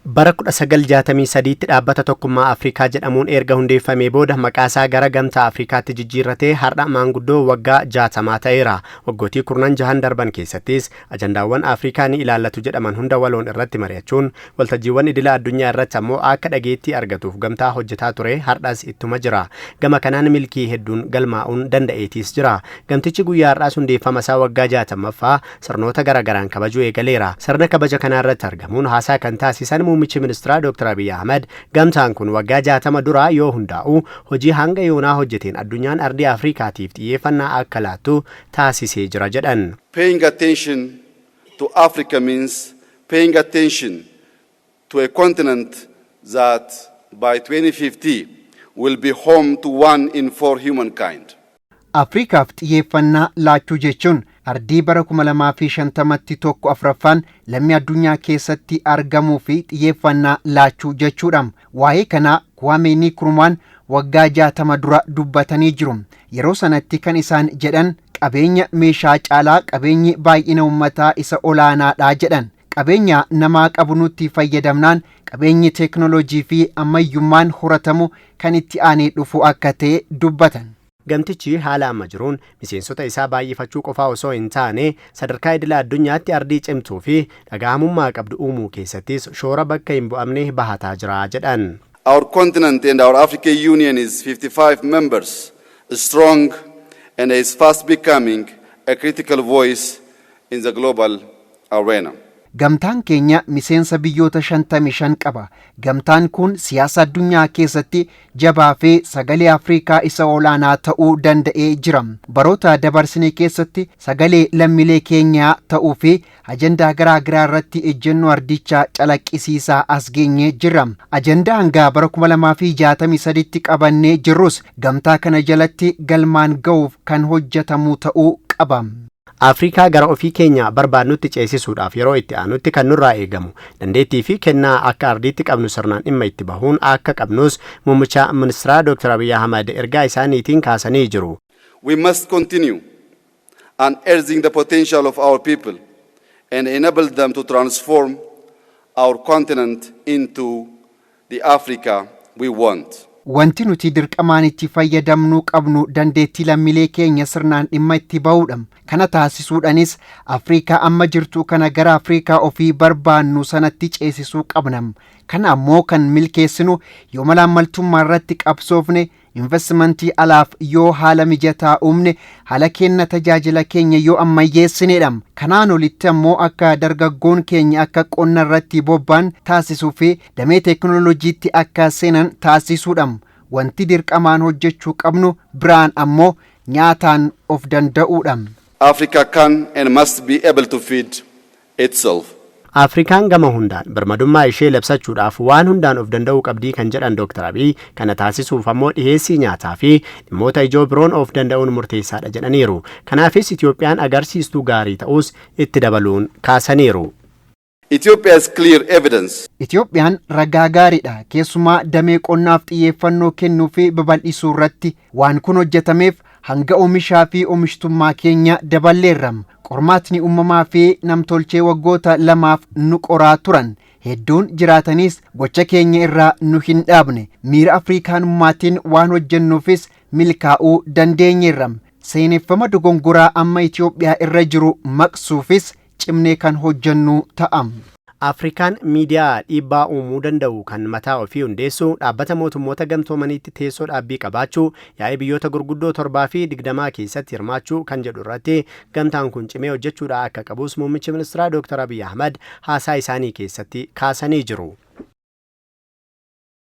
Bara 1963tti dhaabbata tokkummaa Afrikaa jedhamuun erga hundeeffamee booda maqaasaa gara gamtaa Afrikaatti jijjiirratee har'a maanguddoo waggaa 60 ta'eera. Waggootii 16 darban keessattis ajandaawwan Afrikaa ni ilaallatu jedhaman hunda waloon irratti mari'achuun waltajjiiwwan idila addunyaa irratti ammoo akka dhageettii argatuuf gamtaa hojjetaa ture har'as ittuma jira. Gama kanaan milkii hedduun galmaa'uun danda'eetis jira. Gamtichi guyyaa har'aas hundeeffama isaa waggaa 60ffaa sirnoota garagaraan kabajuu eegaleera. Sirna kabaja kanaa irratti argamuun haasaa kan taasisan Muummichi Ministeera Dr. Abiy Ahmed gamtaan kun waggaa 60 duraa yoo hundaa'u hojii hanga yoonaa hojjeteen addunyaan ardii Afrikaatiif xiyyeeffannaa akka laattu taasisee jira jedhan. Paying attention to Africa means paying attention to a continent that by 2050 will be home to 1 in 4 humankind. Afrikaaf xiyyeeffannaa laachuu jechuun ardii bara 2050tti tokko afraffaan lammii addunyaa keessatti argamuu fi xiyyeeffannaa laachuu jechuudha. Waa'ee kanaa Kwame Nkrumah waggaa 60 dura dubbatanii jiru. Yeroo sanatti kan isaan jedhan qabeenya meeshaa caalaa qabeenyi baay'ina uummataa isa olaanaadha jedhan. Qabeenya namaa qabu nutti fayyadamnaan qabeenyi teeknooloojii fi ammayyummaan horatamu kan itti aanee dhufu akka ta'e dubbatan. Gamtichi haala amma jiruun miseensota isaa baay'ifachuu qofaa osoo hin taane sadarkaa idila addunyaatti ardii cimtuu fi dhaga'amummaa qabdu uumuu keessattis shoora bakka hin bu'amne bahataa jira jedhan. Our continent and our African Union is 55 members strong and is fast becoming a critical voice in the global arena. Gamtaan keenya miseensa biyyoota 55 qaba. Gamtaan kun siyaasa addunyaa keessatti jabaa fi sagalee Afrikaa isa olaanaa ta'uu danda'ee jira. Baroota dabarsine keessatti sagalee lammiilee keenyaa ta'uu fi ajandaa garaa garaa irratti ejjennoo ardichaa calaqqisiisaa as geenyee jira. Ajandaa hanga bara 2063tti qabannee jirrus gamtaa kana jalatti galmaan ga'uuf kan hojjetamu ta'uu qaba. Afrikaa gara ofii keenya barbaadnutti ceesisuudhaaf yeroo itti aanutti kan nurraa eegamu dandeettii fi kennaa akka ardiitti qabnu sirnaan dhimma itti bahuun akka qabnus Muummicha Ministeera Dr. Abiy Ahmed ergaa isaaniitiin kaasanii jiru. We must continue unearthing the potential of our people and enable them to transform our continent into the Africa we want. Wanti nuti dirqamaan itti fayyadamnuu qabnu dandeettii lammiilee keenya sirnaan dhimma itti bahuudha. Kana taasisuudhaanis Afrikaa amma jirtu kana gara Afrikaa ofii barbaannu sanatti ceesisuu qabna. Kana ammoo kan milkeessinu yoo malaammaltummaa irratti qabsoofne investimentii alaaf yoo haala mijataa uumne haala kenna tajaajila keenya yoo ammayyeessineedha. Kanaan olitti ammoo akka dargaggoon keenya akka qonna irratti bobba'an taasisuu fi damee teeknooloojiitti akka seenan taasisuudha. Wanti dirqamaan hojjechuu qabnu biraan ammoo nyaataan of danda'uudha. Africa can and must be able to feed itself. Afrikaan gama hundaan birmadummaa ishee labsachuudhaaf waan hundaan of danda'uu qabdii kan jedhan Dr. Abiy kana taasisuuf ammoo dhiheessii nyaataa fi dhimmoota ijoo biroon of danda'uun murteessaadha jedhaniiru. Kanaafis Itoophiyaan agarsiistuu gaarii ta'us itti dabaluun kaasaniiru. Ethiopia's clear evidence. Itoophiyaan ragaa gaariidha. Keessumaa damee qonnaaf xiyyeeffannoo kennuu fi babal'isuu irratti waan kun hojjetameef hanga oomishaa fi oomishtummaa keenya daballeerra. Qormaatni uumamaa fi namtolchee waggoota lamaaf nu qoraa turan hedduun jiraatanis gocha keenya irraa nu hin dhaabne. Miira Afrikaanummaatiin waan hojjennuufis milkaa'uu dandeenyeerra. Seeneffama dogongoraa amma Itoophiyaa irra jiru maqsuufis cimnee kan hojjennu ta'a. Afrikaan miidiyaa dhiibbaa uumuu danda'u kan mataa ofii hundeessu dhaabbata mootummoota gamtoomaniitti teessoo dhaabbii qabaachuu yaa'ii biyyoota gurguddoo 7 fi 20 keessatti hirmaachuu kan jedhu irratti gamtaan kun cimee hojjechuudha akka qabus Muummichi Ministeera Dr. Abiy Ahmed haasaa isaanii keessatti kaasanii jiru.